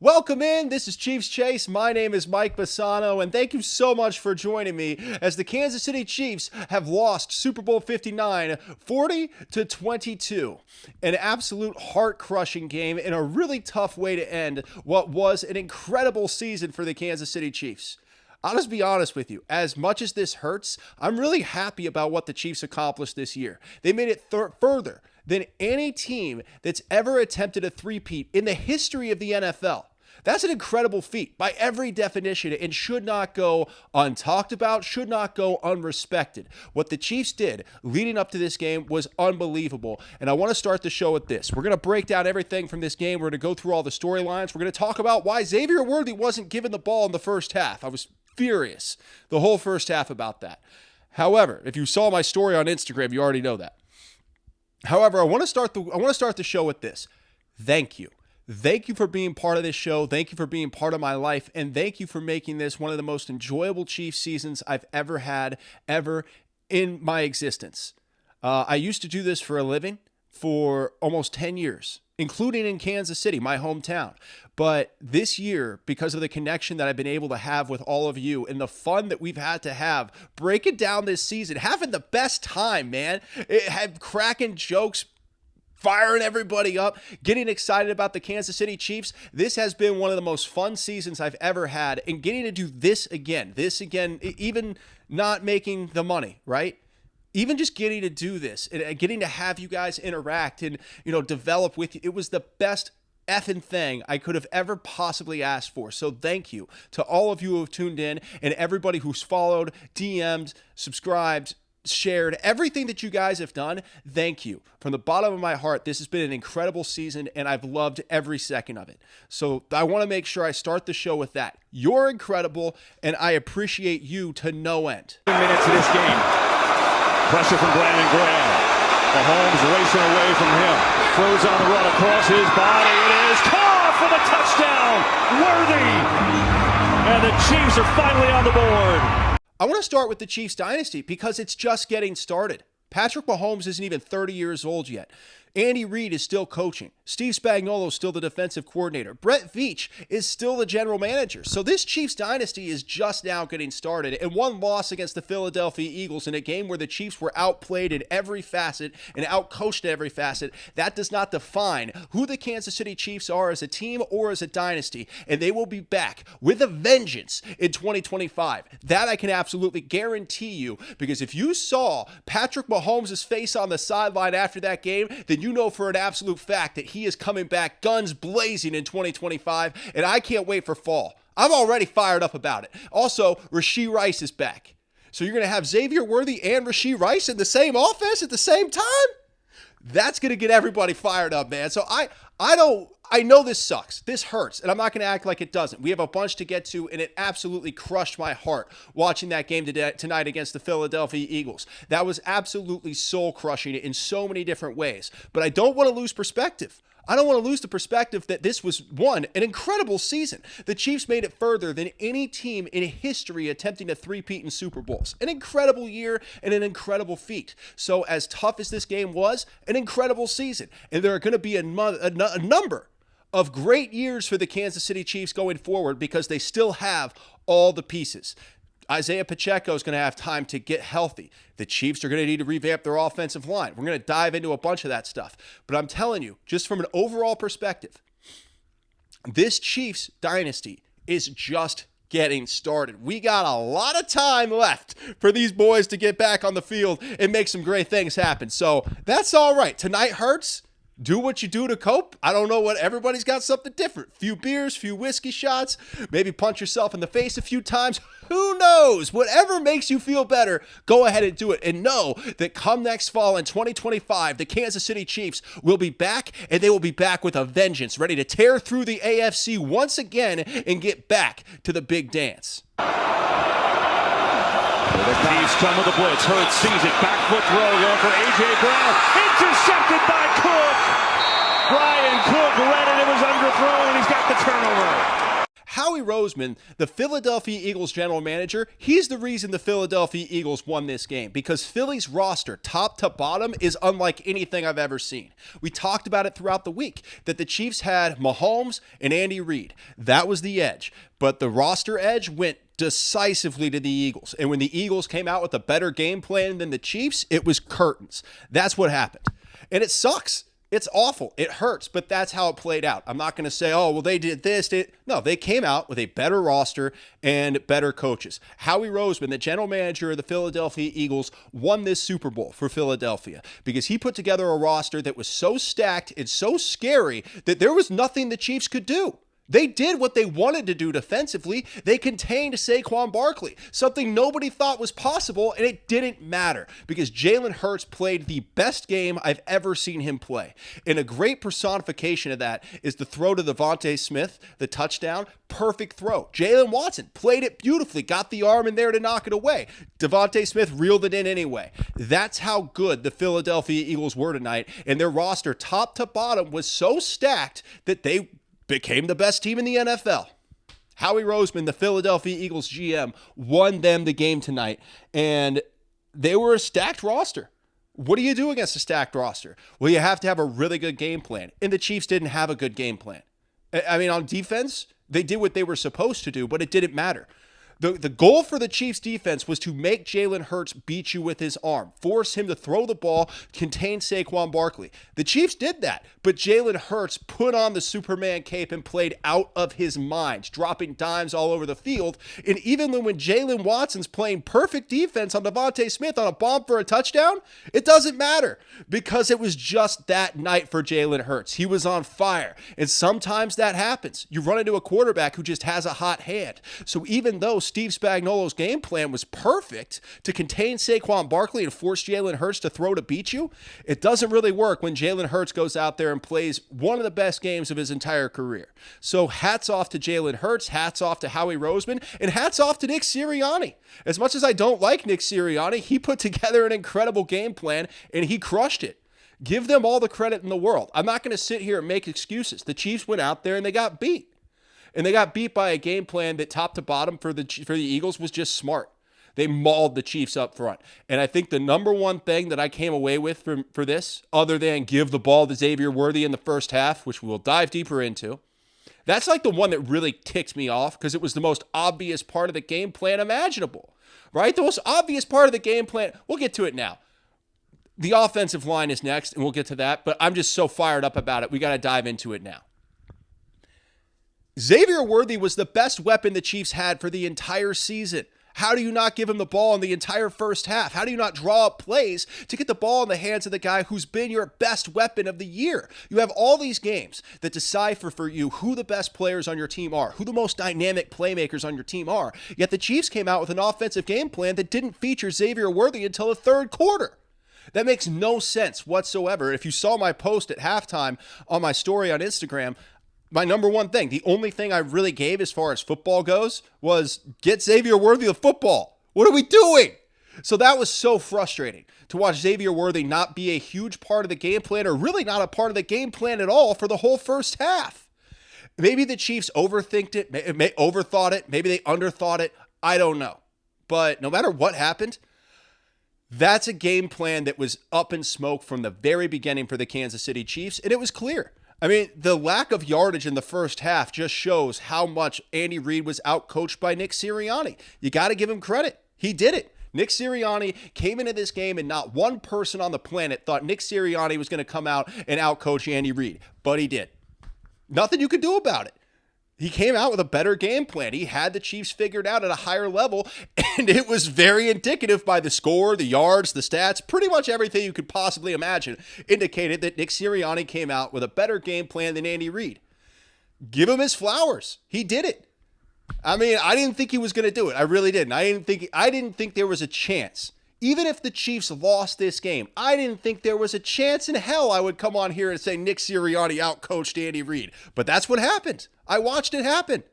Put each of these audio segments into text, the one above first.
Welcome in. This is Chiefs Chase. My name is Mike Bassano, and thank you so much for joining me as the Kansas City Chiefs have lost Super Bowl 59, 40-22. An absolute heart-crushing game and a really tough way to end what was an incredible season for the Kansas City Chiefs. I'll just be honest with you. As much as this hurts, I'm really happy about what the Chiefs accomplished this year. They made it further than any team that's ever attempted a three-peat in the history of the NFL. That's an incredible feat by every definition and should not go untalked about, should not go unrespected. What the Chiefs did leading up to this game was unbelievable. And I want to start the show with this. We're going to break down everything from this game. We're going to go through all the storylines. We're going to talk about why Xavier Worthy wasn't given the ball in the first half. I was furious the whole first half about that. However, if you saw my story on Instagram, you already know that. However, I want to start the show with this. Thank you. Thank you for being part of this show. Thank you for being part of my life. And thank you for making this one of the most enjoyable Chiefs seasons I've ever had, ever in my existence. I used to do this for a living for almost 10 years, including in Kansas City, my hometown. But this year, because of the connection that I've been able to have with all of you and the fun that we've had to have breaking down this season, having the best time, man. Cracking jokes, firing everybody up, getting excited about the Kansas City Chiefs. This has been one of the most fun seasons I've ever had, and getting to do this again, even not making the money, right? Even just getting to do this and getting to have you guys interact and, develop with you. It was the best effing thing I could have ever possibly asked for. So thank you to all of you who have tuned in and everybody who's followed, DM'd, subscribed, shared, everything that you guys have done. Thank you. From the bottom of my heart, this has been an incredible season and I've loved every second of it. So I want to make sure I start the show with that. You're incredible and I appreciate you to no end. Minutes of this game. Pressure from Brandon Graham. Mahomes racing away from him. Throws on the run across his body. It is caught for the touchdown. Worthy. And the Chiefs are finally on the board. I want to start with the Chiefs dynasty because it's just getting started. Patrick Mahomes isn't even 30 years old yet. Andy Reid is still coaching. Steve Spagnuolo is still the defensive coordinator. Brett Veach is still the general manager. So this Chiefs dynasty is just now getting started. And one loss against the Philadelphia Eagles in a game where the Chiefs were outplayed in every facet and outcoached in every facet, that does not define who the Kansas City Chiefs are as a team or as a dynasty. And they will be back with a vengeance in 2025. That I can absolutely guarantee you, because if you saw Patrick Mahomes' face on the sideline after that game, then you know for an absolute fact that he is coming back guns blazing in 2025, and I can't wait for fall. I'm already fired up about it. Also, Rashee Rice is back. So you're going to have Xavier Worthy and Rashee Rice in the same offense at the same time? That's going to get everybody fired up, man. So I know this sucks. This hurts, and I'm not going to act like it doesn't. We have a bunch to get to, and it absolutely crushed my heart watching that game tonight against the Philadelphia Eagles. That was absolutely soul-crushing in so many different ways. But I don't want to lose perspective. I don't want to lose the perspective that this was, an incredible season. The Chiefs made it further than any team in history attempting a three-peat in Super Bowls. An incredible year and an incredible feat. So as tough as this game was, an incredible season. And there are going to be a number of great years for the Kansas City Chiefs going forward because they still have all the pieces. Isaiah Pacheco is going to have time to get healthy. The Chiefs are going to need to revamp their offensive line. We're going to dive into a bunch of that stuff. But I'm telling you, just from an overall perspective, this Chiefs dynasty is just getting started. We got a lot of time left for these boys to get back on the field and make some great things happen. So that's all right. Tonight hurts. Do what you do to cope. I don't know what, everybody's got something different. Few beers, few whiskey shots, maybe punch yourself in the face a few times. Who knows? Whatever makes you feel better, go ahead and do it. And know that come next fall in 2025, the Kansas City Chiefs will be back, and they will be back with a vengeance, ready to tear through the AFC once again and get back to the big dance. The Chiefs come with the blitz. Hurts sees it. Back foot throw going for A.J. Brown. Intercepted by Cook. Brian Cook read it. It was underthrown, and he's got the turnover. How Howie Roseman, the Philadelphia Eagles general manager, he's the reason the Philadelphia Eagles won this game, because Philly's roster, top to bottom, is unlike anything I've ever seen. We talked about it throughout the week, that the Chiefs had Mahomes and Andy Reid. That was the edge. But the roster edge went decisively to the Eagles. And when the Eagles came out with a better game plan than the Chiefs, it was curtains. That's what happened. And it sucks. It's awful. It hurts, but that's how it played out. I'm not going to say, oh, well, they did this. No, they came out with a better roster and better coaches. Howie Roseman, the general manager of the Philadelphia Eagles, won this Super Bowl for Philadelphia because he put together a roster that was so stacked and so scary that there was nothing the Chiefs could do. They did what they wanted to do defensively. They contained Saquon Barkley, something nobody thought was possible, and it didn't matter because Jalen Hurts played the best game I've ever seen him play. And a great personification of that is the throw to Devontae Smith, the touchdown, perfect throw. Jalen Watson played it beautifully, got the arm in there to knock it away. Devontae Smith reeled it in anyway. That's how good the Philadelphia Eagles were tonight, and their roster top to bottom was so stacked that they became the best team in the NFL. Howie Roseman, the Philadelphia Eagles GM, won them the game tonight, and they were a stacked roster. What do you do against a stacked roster? Well, you have to have a really good game plan, and the Chiefs didn't have a good game plan. I mean, on defense, they did what they were supposed to do, but it didn't matter. The goal for the Chiefs defense was to make Jalen Hurts beat you with his arm, force him to throw the ball, contain Saquon Barkley. The Chiefs did that, but Jalen Hurts put on the Superman cape and played out of his mind, dropping dimes all over the field. And even when Jalen Watson's playing perfect defense on Devontae Smith on a bomb for a touchdown, it doesn't matter because it was just that night for Jalen Hurts. He was on fire, and sometimes that happens. You run into a quarterback who just has a hot hand. So even though Steve Spagnuolo's game plan was perfect to contain Saquon Barkley and force Jalen Hurts to throw to beat you, it doesn't really work when Jalen Hurts goes out there and plays one of the best games of his entire career. So hats off to Jalen Hurts, hats off to Howie Roseman, and hats off to Nick Sirianni. As much as I don't like Nick Sirianni, he put together an incredible game plan and he crushed it. Give them all the credit in the world. I'm not going to sit here and make excuses. The Chiefs went out there and they got beat. And they got beat by a game plan that top to bottom for the Eagles was just smart. They mauled the Chiefs up front. And I think the number one thing that I came away with for this, other than give the ball to Xavier Worthy in the first half, which we'll dive deeper into, that's like the one that really ticked me off because it was the most obvious part of the game plan imaginable, right? The most obvious part of the game plan. We'll get to it now. The offensive line is next, and we'll get to that. But I'm just so fired up about it. We got to dive into it now. Xavier Worthy was the best weapon the Chiefs had for the entire season. How do you not give him the ball in the entire first half? How do you not draw up plays to get the ball in the hands of the guy who's been your best weapon of the year? You have all these games that decipher for you who the best players on your team are, who the most dynamic playmakers on your team are. Yet the Chiefs came out with an offensive game plan that didn't feature Xavier Worthy until the third quarter. That makes no sense whatsoever. If you saw my post at halftime on my story on Instagram, my number one thing, the only thing I really gave as far as football goes was get Xavier Worthy the football. What are we doing? So that was so frustrating to watch Xavier Worthy not be a huge part of the game plan or really not a part of the game plan at all for the whole first half. Maybe the Chiefs overthought it. Maybe they underthought it. I don't know. But no matter what happened, that's a game plan that was up in smoke from the very beginning for the Kansas City Chiefs, and it was clear. I mean, the lack of yardage in the first half just shows how much Andy Reid was outcoached by Nick Sirianni. You got to give him credit. He did it. Nick Sirianni came into this game and not one person on the planet thought Nick Sirianni was going to come out and outcoach Andy Reid, but he did. Nothing you could do about it. He came out with a better game plan. He had the Chiefs figured out at a higher level, and it was very indicative by the score, the yards, the stats, pretty much everything you could possibly imagine indicated that Nick Sirianni came out with a better game plan than Andy Reid. Give him his flowers. He did it. I mean, I didn't think he was going to do it. I really didn't. I didn't think there was a chance. Even if the Chiefs lost this game, I didn't think there was a chance in hell I would come on here and say Nick Sirianni outcoached Andy Reid. But that's what happened. I watched it happen.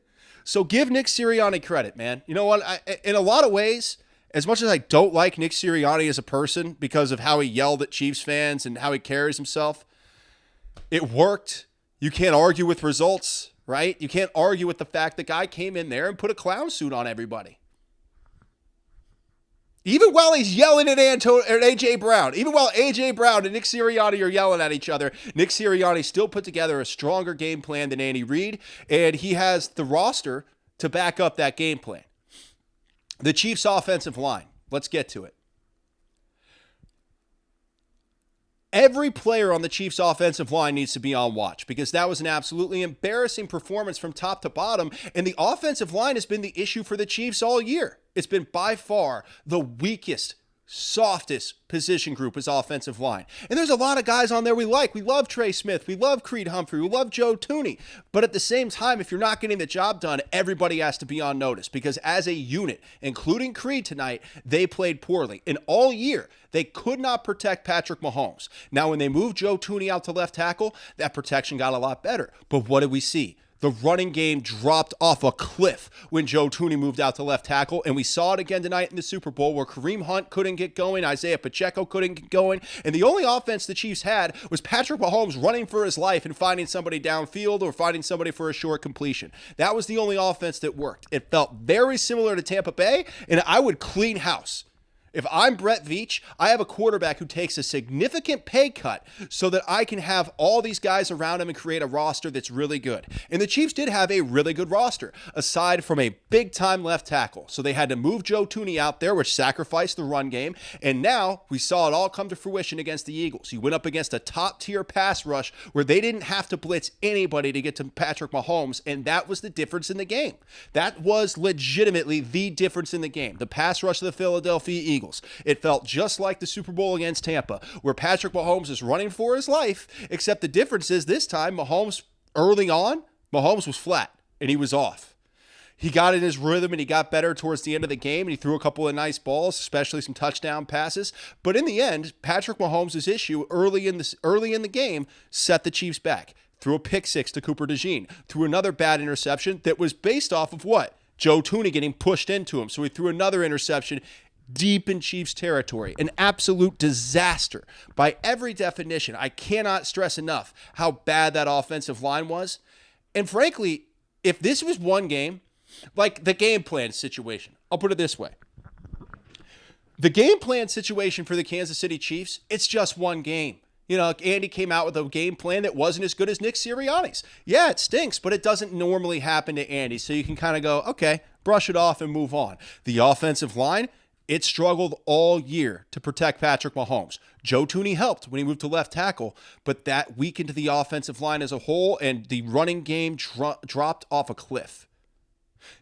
So give Nick Sirianni credit, man. You know what? In a lot of ways, as much as I don't like Nick Sirianni as a person because of how he yelled at Chiefs fans and how he carries himself, it worked. You can't argue with results. right? You can't argue with the fact the guy came in there and put a clown suit on everybody. Even while he's yelling at A.J. Brown, even while A.J. Brown and Nick Sirianni are yelling at each other, Nick Sirianni still put together a stronger game plan than Andy Reid, and he has the roster to back up that game plan. The Chiefs' offensive line. Let's get to it. Every player on the Chiefs' offensive line needs to be on watch because that was an absolutely embarrassing performance from top to bottom, and the offensive line has been the issue for the Chiefs all year. It's been by far the weakest, softest position group is offensive line. And there's a lot of guys on there we like. We love Trey Smith. We love Creed Humphrey. We love Joe Thuney. But at the same time, if you're not getting the job done, everybody has to be on notice because as a unit, including Creed tonight, they played poorly. And all year, they could not protect Patrick Mahomes. Now, when they moved Joe Thuney out to left tackle, that protection got a lot better. But what did we see? The running game dropped off a cliff when Joe Thuney moved out to left tackle, and we saw it again tonight in the Super Bowl where Kareem Hunt couldn't get going, Isaiah Pacheco couldn't get going, and the only offense the Chiefs had was Patrick Mahomes running for his life and finding somebody downfield or finding somebody for a short completion. That was the only offense that worked. It felt very similar to Tampa Bay, and I would clean house. If I'm Brett Veach, I have a quarterback who takes a significant pay cut so that I can have all these guys around him and create a roster that's really good. And the Chiefs did have a really good roster, aside from a big-time left tackle. So they had to move Joe Thuney out there, which sacrificed the run game. And now we saw it all come to fruition against the Eagles. He went up against a top-tier pass rush where they didn't have to blitz anybody to get to Patrick Mahomes, and that was the difference in the game. That was legitimately the difference in the game. The pass rush of the Philadelphia Eagles. It felt just like the Super Bowl against Tampa, where Patrick Mahomes is running for his life, except the difference is this time early on, Mahomes was flat and he was off. He got in his rhythm and he got better towards the end of the game and he threw a couple of nice balls, especially some touchdown passes. But in the end, Patrick Mahomes' issue early in the game set the Chiefs back. Threw a pick six to Cooper DeJean, threw another bad interception that was based off of what? Joe Thuney getting pushed into him. So he threw another interception deep in Chiefs territory. An absolute disaster by every definition. I cannot stress enough how bad that offensive line was. And frankly, if this was one game, like the game plan situation, I'll put it this way. The game plan situation for the Kansas City Chiefs, it's just one game. You know, Andy came out with a game plan that wasn't as good as Nick Sirianni's. Yeah, it stinks, but it doesn't normally happen to Andy. So you can kind of go, okay, brush it off and move on. The offensive line, it struggled all year to protect Patrick Mahomes. Joe Thuney helped when he moved to left tackle, but that weakened the offensive line as a whole, and the running game dropped off a cliff.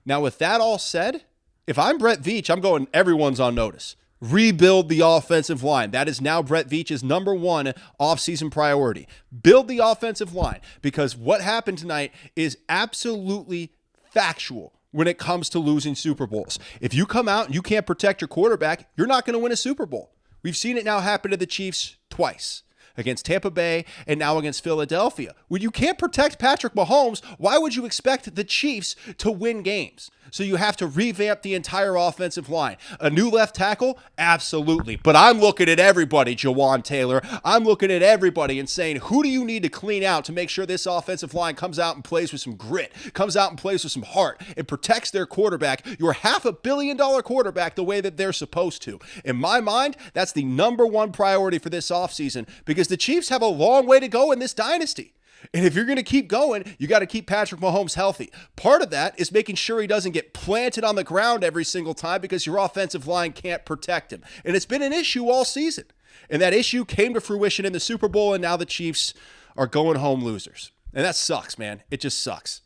Now, with that all said, if I'm Brett Veach, I'm going, everyone's on notice. Rebuild the offensive line. That is now Brett Veach's number one offseason priority. Build the offensive line, because what happened tonight is absolutely factual when it comes to losing Super Bowls. If you come out and you can't protect your quarterback, you're not going to win a Super Bowl. We've seen it now happen to the Chiefs twice, against Tampa Bay and now against Philadelphia. When you can't protect Patrick Mahomes, why would you expect the Chiefs to win games? So you have to revamp the entire offensive line. A new left tackle? Absolutely. But I'm looking at everybody, Jawan Taylor. I'm looking at everybody and saying, who do you need to clean out to make sure this offensive line comes out and plays with some grit, comes out and plays with some heart, and protects their quarterback, your $500 million quarterback, the way that they're supposed to? In my mind, that's the number one priority for this offseason, because the Chiefs have a long way to go in this dynasty. And if you're going to keep going, you got to keep Patrick Mahomes healthy. Part of that is making sure he doesn't get planted on the ground every single time because your offensive line can't protect him. And it's been an issue all season. And that issue came to fruition in the Super Bowl, and now the Chiefs are going home losers. And that sucks, man. It just sucks.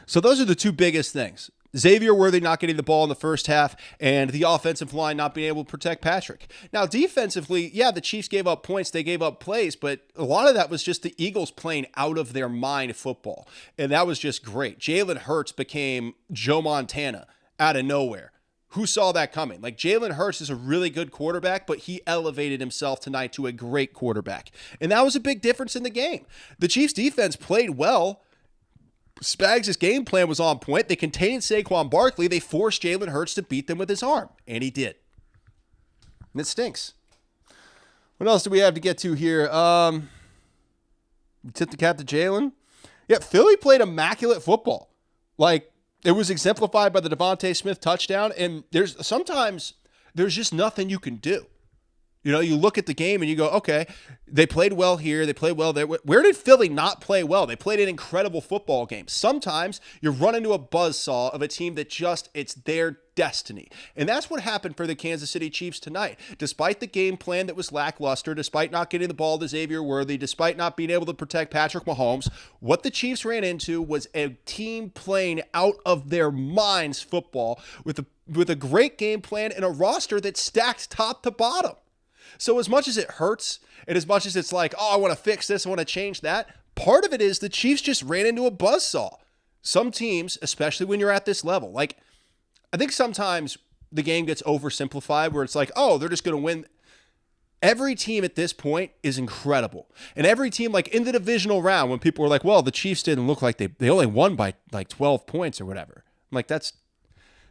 So those are the two biggest things. Xavier Worthy not getting the ball in the first half, and the offensive line not being able to protect Patrick. Now, defensively, yeah, the Chiefs gave up points, they gave up plays, but a lot of that was just the Eagles playing out of their mind football, and that was just great. Jalen Hurts became Joe Montana out of nowhere. Who saw that coming? Like, Jalen Hurts is a really good quarterback, but he elevated himself tonight to a great quarterback, and that was a big difference in the game. The Chiefs defense played well. Spags' game plan was on point. They contained Saquon Barkley. They forced Jalen Hurts to beat them with his arm, and he did. And it stinks. What else do we have to get to here? Tip the cap to Jalen. Yeah, Philly played immaculate football. Like, it was exemplified by the Devontae Smith touchdown, and sometimes there's just nothing you can do. You know, you look at the game and you go, okay, they played well here, they played well there. Where did Philly not play well? They played an incredible football game. Sometimes you run into a buzzsaw of a team that it's their destiny. And that's what happened for the Kansas City Chiefs tonight. Despite the game plan that was lackluster, despite not getting the ball to Xavier Worthy, despite not being able to protect Patrick Mahomes, what the Chiefs ran into was a team playing out of their minds football with a great game plan and a roster that's stacked top to bottom. So as much as it hurts, and as much as it's like, oh, I want to fix this, I want to change that, part of it is the Chiefs just ran into a buzzsaw. Some teams, especially when you're at this level, like, I think sometimes the game gets oversimplified where it's like, oh, they're just going to win. Every team at this point is incredible. And every team, like in the divisional round, when people were like, well, the Chiefs didn't look like they only won by like 12 points or whatever. I'm like,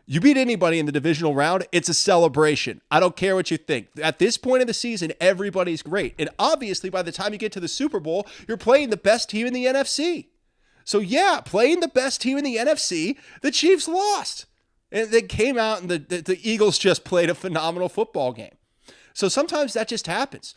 you beat anybody in the divisional round, it's a celebration. I don't care what you think. At this point of the season, everybody's great. And obviously, by the time you get to the Super Bowl, you're playing the best team in the NFC. So yeah, playing the best team in the NFC, the Chiefs lost. And they came out and the Eagles just played a phenomenal football game. So sometimes that just happens.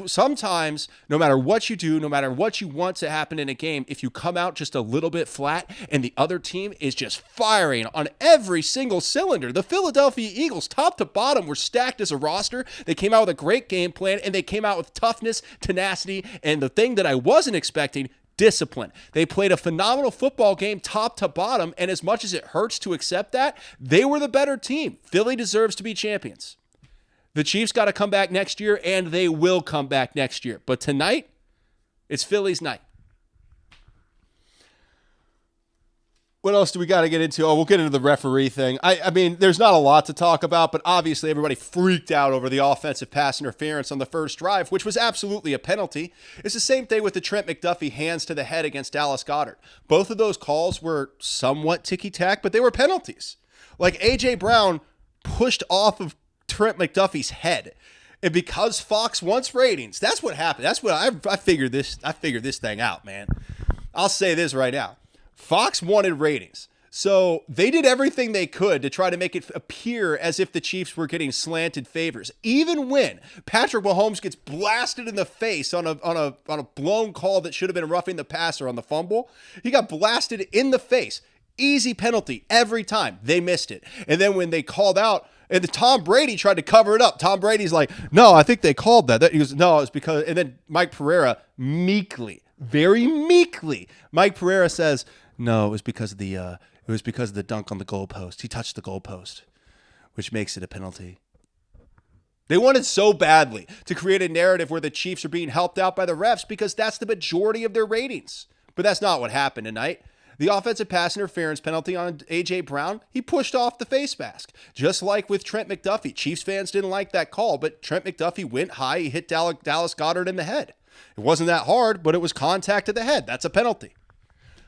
Sometimes, no matter what you do, no matter what you want to happen in a game, if you come out just a little bit flat and the other team is just firing on every single cylinder. The Philadelphia Eagles, top to bottom, were stacked as a roster. They came out with a great game plan, and they came out with toughness, tenacity, and the thing that I wasn't expecting, discipline. They played a phenomenal football game top to bottom, and as much as it hurts to accept that, they were the better team. Philly deserves to be champions. The Chiefs got to come back next year, and they will come back next year. But tonight, it's Philly's night. What else do we got to get into? Oh, we'll get into the referee thing. I mean, there's not a lot to talk about, but obviously everybody freaked out over the offensive pass interference on the first drive, which was absolutely a penalty. It's the same thing with the Trent McDuffie hands to the head against Dallas Goedert. Both of those calls were somewhat ticky-tack, but they were penalties. Like A.J. Brown pushed off of Trent McDuffie's head. And because Fox wants ratings, that's what happened. That's what I figured this thing out, man. I'll say this right now. Fox wanted ratings. So they did everything they could to try to make it appear as if the Chiefs were getting slanted favors. Even when Patrick Mahomes gets blasted in the face on a blown call that should have been roughing the passer on the fumble, he got blasted in the face. Easy penalty every time. They missed it. And then when they called out, and Tom Brady tried to cover it up. Tom Brady's like, no, I think they called that. He goes, no, it's because, and then Mike Pereira meekly, very meekly, Mike Pereira says, no, it was because of the dunk on the goalpost. He touched the goalpost, which makes it a penalty. They wanted so badly to create a narrative where the Chiefs are being helped out by the refs because that's the majority of their ratings. But that's not what happened tonight. The offensive pass interference penalty on A.J. Brown, he pushed off the face mask. Just like with Trent McDuffie. Chiefs fans didn't like that call, but Trent McDuffie went high. He hit Dallas Goedert in the head. It wasn't that hard, but it was contact to the head. That's a penalty.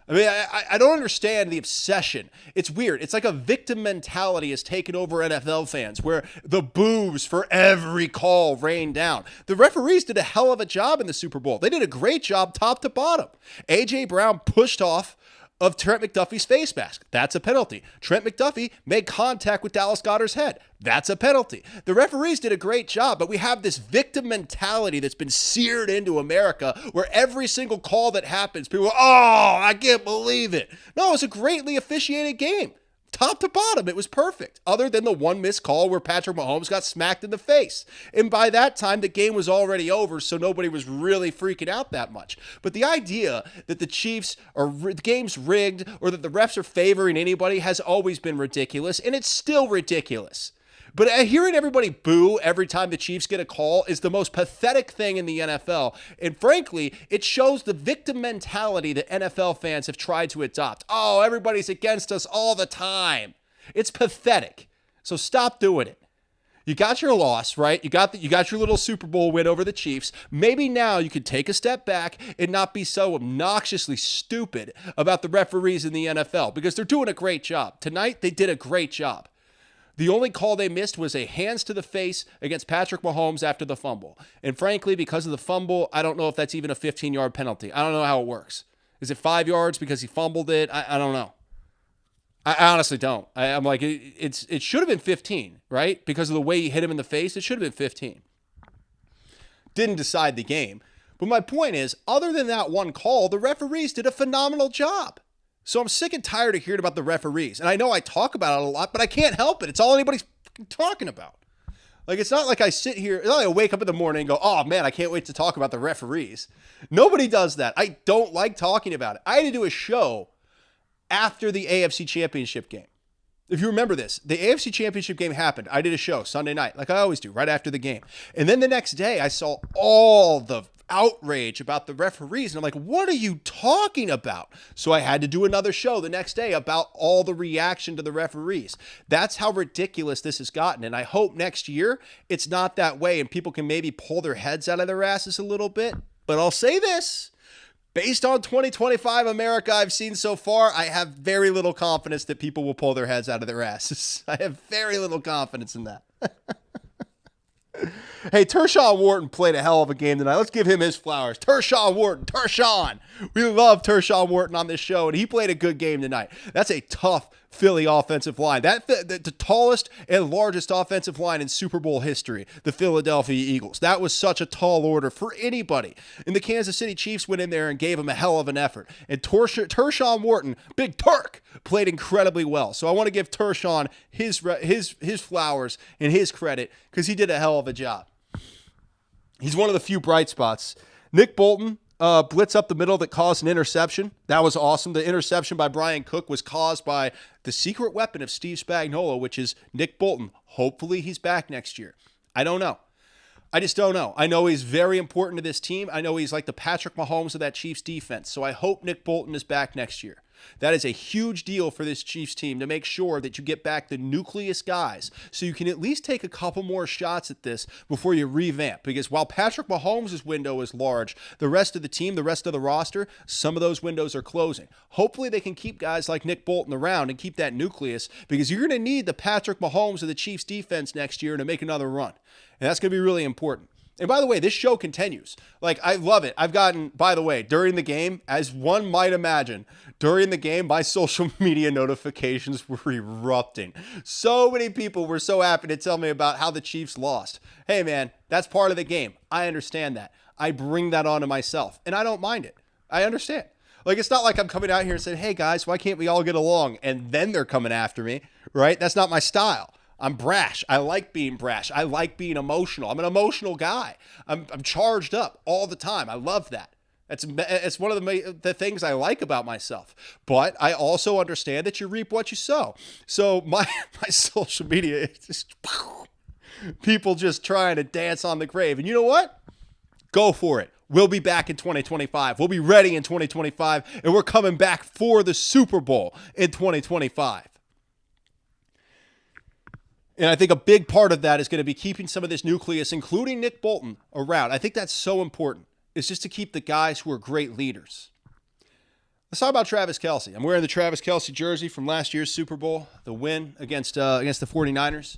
I mean, I don't understand the obsession. It's weird. It's like a victim mentality has taken over NFL fans where the boos for every call rain down. The referees did a hell of a job in the Super Bowl. They did a great job top to bottom. A.J. Brown pushed off of Trent McDuffie's face mask. That's a penalty. Trent McDuffie made contact with Dallas Goedert's head. That's a penalty. The referees did a great job, but we have this victim mentality that's been seared into America where every single call that happens, people go, oh, I can't believe it. No, it's a greatly officiated game. Top to bottom, it was perfect, other than the one missed call where Patrick Mahomes got smacked in the face. And by that time, the game was already over, so nobody was really freaking out that much. But the idea that the Chiefs the game's rigged or that the refs are favoring anybody has always been ridiculous, and it's still ridiculous. But hearing everybody boo every time the Chiefs get a call is the most pathetic thing in the NFL. And frankly, it shows the victim mentality that NFL fans have tried to adopt. Oh, everybody's against us all the time. It's pathetic. So stop doing it. You got your loss, right? You got your little Super Bowl win over the Chiefs. Maybe now you could take a step back and not be so obnoxiously stupid about the referees in the NFL because they're doing a great job. Tonight, they did a great job. The only call they missed was a hands to the face against Patrick Mahomes after the fumble. And frankly, because of the fumble, I don't know if that's even a 15-yard penalty. I don't know how it works. Is it 5 yards because he fumbled it? I don't know. I honestly don't. I'm like, it should have been 15, right? Because of the way he hit him in the face, it should have been 15. Didn't decide the game. But my point is, other than that one call, the referees did a phenomenal job. So I'm sick and tired of hearing about the referees. And I know I talk about it a lot, but I can't help it. It's all anybody's talking about. Like, it's not like I sit here, it's not like I wake up in the morning and go, oh man, I can't wait to talk about the referees. Nobody does that. I don't like talking about it. I had to do a show after the AFC Championship game. If you remember this, the AFC Championship game happened. I did a show Sunday night, like I always do, right after the game. And then the next day, I saw all the outrage about the referees. And I'm like, what are you talking about? So I had to do another show the next day about all the reaction to the referees. That's how ridiculous this has gotten. And I hope next year it's not that way and people can maybe pull their heads out of their asses a little bit. But I'll say this. Based on 2025 America I've seen so far, I have very little confidence that people will pull their heads out of their asses. I have very little confidence in that. Hey, Tershawn Wharton played a hell of a game tonight. Let's give him his flowers. Tershawn Wharton. Tershawn. We love Tershawn Wharton on this show, and he played a good game tonight. That's a tough Philly offensive line. The tallest and largest offensive line in Super Bowl history, the Philadelphia Eagles. That was such a tall order for anybody. And the Kansas City Chiefs went in there and gave him a hell of an effort. And Tershawn Wharton, Big Turk, played incredibly well. So I want to give Tershawn his flowers and his credit because he did a hell of a job. He's one of the few bright spots. Nick Bolton, blitz up the middle that caused an interception. That was awesome. The interception by Brian Cook was caused by the secret weapon of Steve Spagnuolo, which is Nick Bolton. Hopefully he's back next year. I don't know. I just don't know. I know he's very important to this team. I know he's like the Patrick Mahomes of that Chiefs defense. So I hope Nick Bolton is back next year. That is a huge deal for this Chiefs team to make sure that you get back the nucleus guys so you can at least take a couple more shots at this before you revamp. Because while Patrick Mahomes' window is large, the rest of the team, the rest of the roster, some of those windows are closing. Hopefully they can keep guys like Nick Bolton around and keep that nucleus because you're going to need the Patrick Mahomes of the Chiefs defense next year to make another run. And that's going to be really important. And by the way, this show continues. Like, I love it. I've gotten, by the way, during the game, as one might imagine, during the game, my social media notifications were erupting. So many people were so happy to tell me about how the Chiefs lost. Hey, man, that's part of the game. I understand that. I bring that on to myself, and I don't mind it. I understand. Like, it's not like I'm coming out here and saying, hey, guys, why can't we all get along? And then they're coming after me, right? That's not my style. I'm brash. I like being brash. I like being emotional. I'm an emotional guy. I'm charged up all the time. I love that. It's one of the things I like about myself. But I also understand that you reap what you sow. So my social media is just people just trying to dance on the grave. And you know what? Go for it. We'll be back in 2025. We'll be ready in 2025. And we're coming back for the Super Bowl in 2025. And I think a big part of that is going to be keeping some of this nucleus, including Nick Bolton, around. I think that's so important. It's just to keep the guys who are great leaders. Let's talk about Travis Kelce. I'm wearing the Travis Kelce jersey from last year's Super Bowl, the win against the 49ers.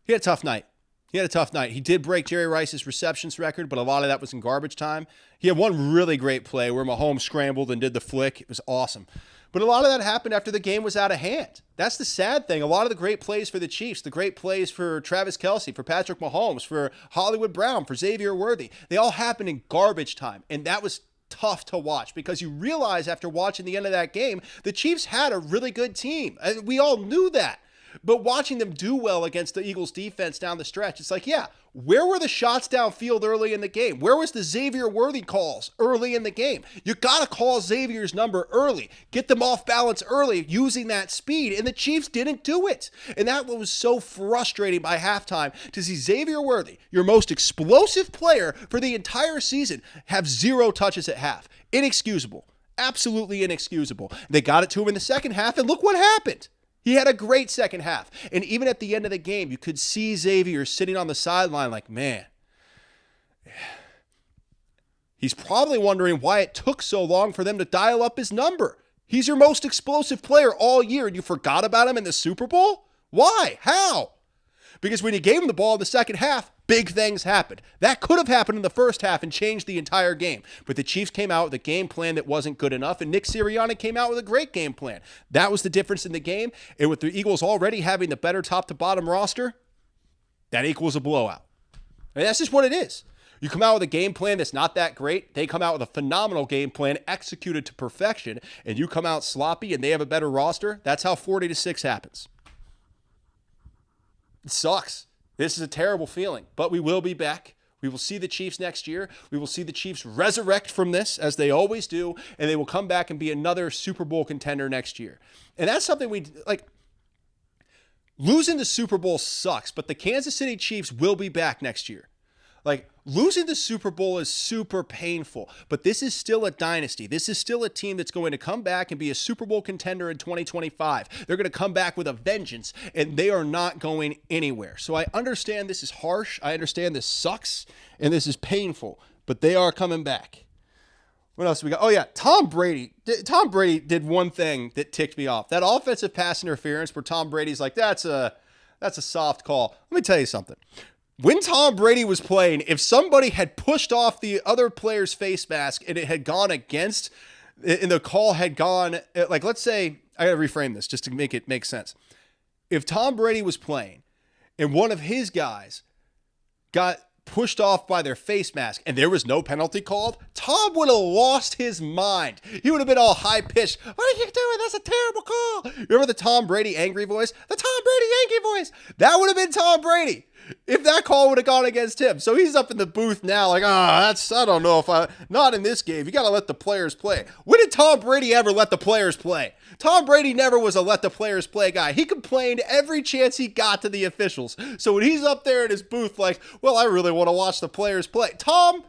He had a tough night. He did break Jerry Rice's receptions record, but a lot of that was in garbage time. He had one really great play where Mahomes scrambled and did the flick. It was awesome. But a lot of that happened after the game was out of hand. That's the sad thing. A lot of the great plays for the Chiefs, the great plays for Travis Kelce, for Patrick Mahomes, for Hollywood Brown, for Xavier Worthy, they all happened in garbage time. And that was tough to watch because you realize after watching the end of that game, the Chiefs had a really good team. And we all knew that. But watching them do well against the Eagles defense down the stretch, it's like, yeah, where were the shots downfield early in the game? Where was the Xavier Worthy calls early in the game? You got to call Xavier's number early. Get them off balance early using that speed. And the Chiefs didn't do it. And that was so frustrating by halftime to see Xavier Worthy, your most explosive player for the entire season, have 0 touches at half. Inexcusable. Absolutely inexcusable. They got it to him in the second half, and look what happened. He had a great second half. And even at the end of the game, you could see Xavier sitting on the sideline like, man, he's probably wondering why it took so long for them to dial up his number. He's your most explosive player all year, and you forgot about him in the Super Bowl? Why? How? Because when you gave him the ball in the second half, big things happened. That could have happened in the first half and changed the entire game. But the Chiefs came out with a game plan that wasn't good enough, and Nick Sirianni came out with a great game plan. That was the difference in the game. And with the Eagles already having the better top-to-bottom roster, that equals a blowout. And that's just what it is. You come out with a game plan that's not that great. They come out with a phenomenal game plan executed to perfection, and you come out sloppy and they have a better roster. That's how 40-6 happens. It sucks. This is a terrible feeling, but we will be back. We will see the Chiefs next year. We will see the Chiefs resurrect from this, as they always do, and they will come back and be another Super Bowl contender next year. And that's something we like. Losing the Super Bowl sucks, but the Kansas City Chiefs will be back next year. Like, losing the Super Bowl is super painful, but this is still a dynasty. This is still a team that's going to come back and be a Super Bowl contender in 2025. They're going to come back with a vengeance, and they are not going anywhere. So I understand this is harsh. I understand this sucks, and this is painful, but they are coming back. What else do we got? Oh, yeah, Tom Brady. Tom Brady did one thing that ticked me off. That offensive pass interference where Tom Brady's like, that's a soft call. Let me tell you something. When Tom Brady was playing, if somebody had pushed off the other player's face mask and it had gone against, and the call had gone, like, let's say, I got to reframe this just to make it make sense. If Tom Brady was playing and one of his guys got pushed off by their face mask and there was no penalty called, Tom would have lost his mind. He would have been all high-pitched. What are you doing? That's a terrible call. Remember the Tom Brady angry voice? The Tom Brady angry voice. That would have been Tom Brady if that call would have gone against him. So he's up in the booth now like, I don't know not in this game. You got to let the players play. When did Tom Brady ever let the players play? Tom Brady never was a let the players play guy. He complained every chance he got to the officials. So when he's up there in his booth like, well, I really want to watch the players play. Tom,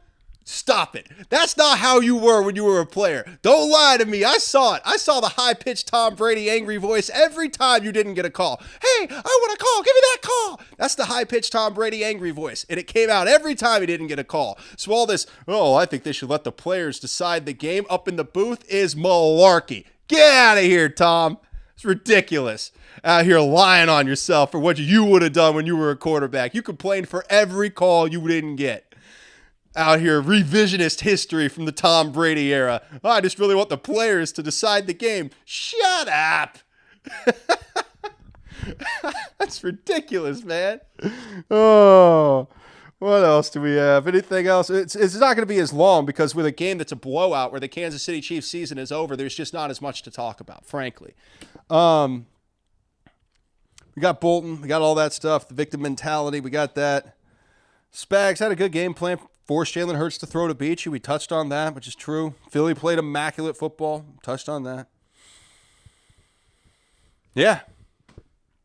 stop it. That's not how you were when you were a player. Don't lie to me. I saw it. I saw the high-pitched Tom Brady angry voice every time you didn't get a call. Hey, I want a call. Give me that call. That's the high-pitched Tom Brady angry voice. And it came out every time he didn't get a call. So all this, I think they should let the players decide the game up in the booth is malarkey. Get out of here, Tom. It's ridiculous. Out here lying on yourself for what you would have done when you were a quarterback. You complained for every call you didn't get. Out here, revisionist history from the Tom Brady era. I just really want the players to decide the game. Shut up. That's ridiculous, man. Oh, what else do we have? Anything else? It's not going to be as long because with a game that's a blowout where the Kansas City Chiefs season is over, there's just not as much to talk about, frankly. We got Bolton. We got all that stuff. The victim mentality. We got that. Spags had a good game plan. Forced Jalen Hurts to throw to beat you. We touched on that, which is true. Philly played immaculate football. Touched on that. Yeah.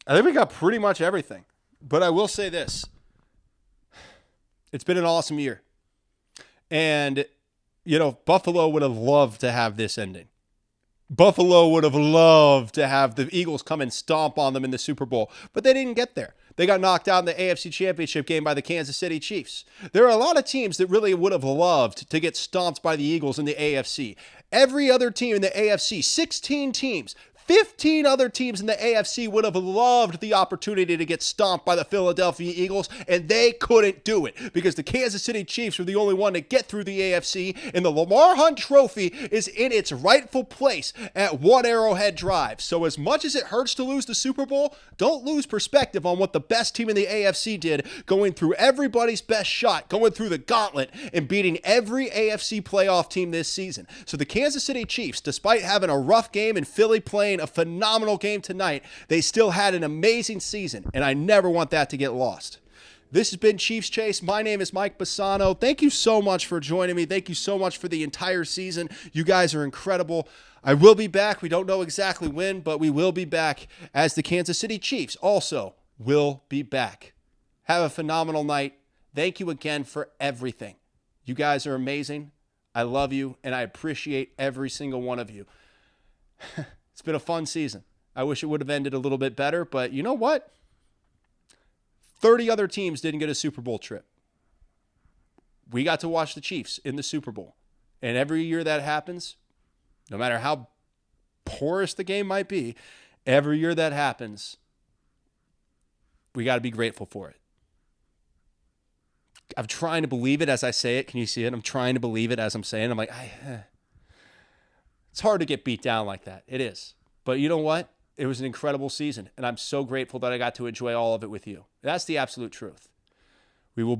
I think we got pretty much everything. But I will say this. It's been an awesome year. And, Buffalo would have loved to have this ending. Buffalo would have loved to have the Eagles come and stomp on them in the Super Bowl. But they didn't get there. They got knocked out in the AFC Championship game by the Kansas City Chiefs. There are a lot of teams that really would have loved to get stomped by the Eagles in the AFC. Every other team in the AFC, 16 teams, 15 other teams in the AFC would have loved the opportunity to get stomped by the Philadelphia Eagles, and they couldn't do it because the Kansas City Chiefs were the only one to get through the AFC, and the Lamar Hunt Trophy is in its rightful place at One Arrowhead Drive. So as much as it hurts to lose the Super Bowl, don't lose perspective on what the best team in the AFC did, going through everybody's best shot, going through the gauntlet, and beating every AFC playoff team this season. So the Kansas City Chiefs, despite having a rough game and Philly playing a phenomenal game tonight, they still had an amazing season, and I never want that to get lost. This has been Chiefs Chase. My name is Mike Bassano. Thank you so much for joining me. Thank you so much for the entire season. You guys are incredible. I will be back. We don't know exactly when, but we will be back as the Kansas City Chiefs also will be back. Have a phenomenal night. Thank you again for everything. You guys are amazing. I love you, and I appreciate every single one of you. It's been a fun season. I wish it would have ended a little bit better, but you know what? 30 other teams didn't get a Super Bowl trip. We got to watch the Chiefs in the Super Bowl. And every year that happens, no matter how porous the game might be, every year that happens, We got to be grateful for it. I'm trying to believe it as I say it. Can you see it? I'm trying to believe it as I'm saying it. I'm like, it's hard to get beat down like that. It is. But you know what? It was an incredible season, and I'm so grateful that I got to enjoy all of it with you. That's the absolute truth. We will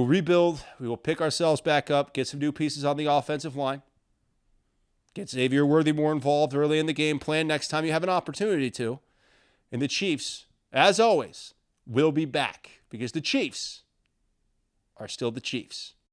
rebuild. We will pick ourselves back up, get some new pieces on the offensive line, get Xavier Worthy more involved early in the game plan next time you have an opportunity to. And the Chiefs, as always, will be back because the Chiefs are still the Chiefs.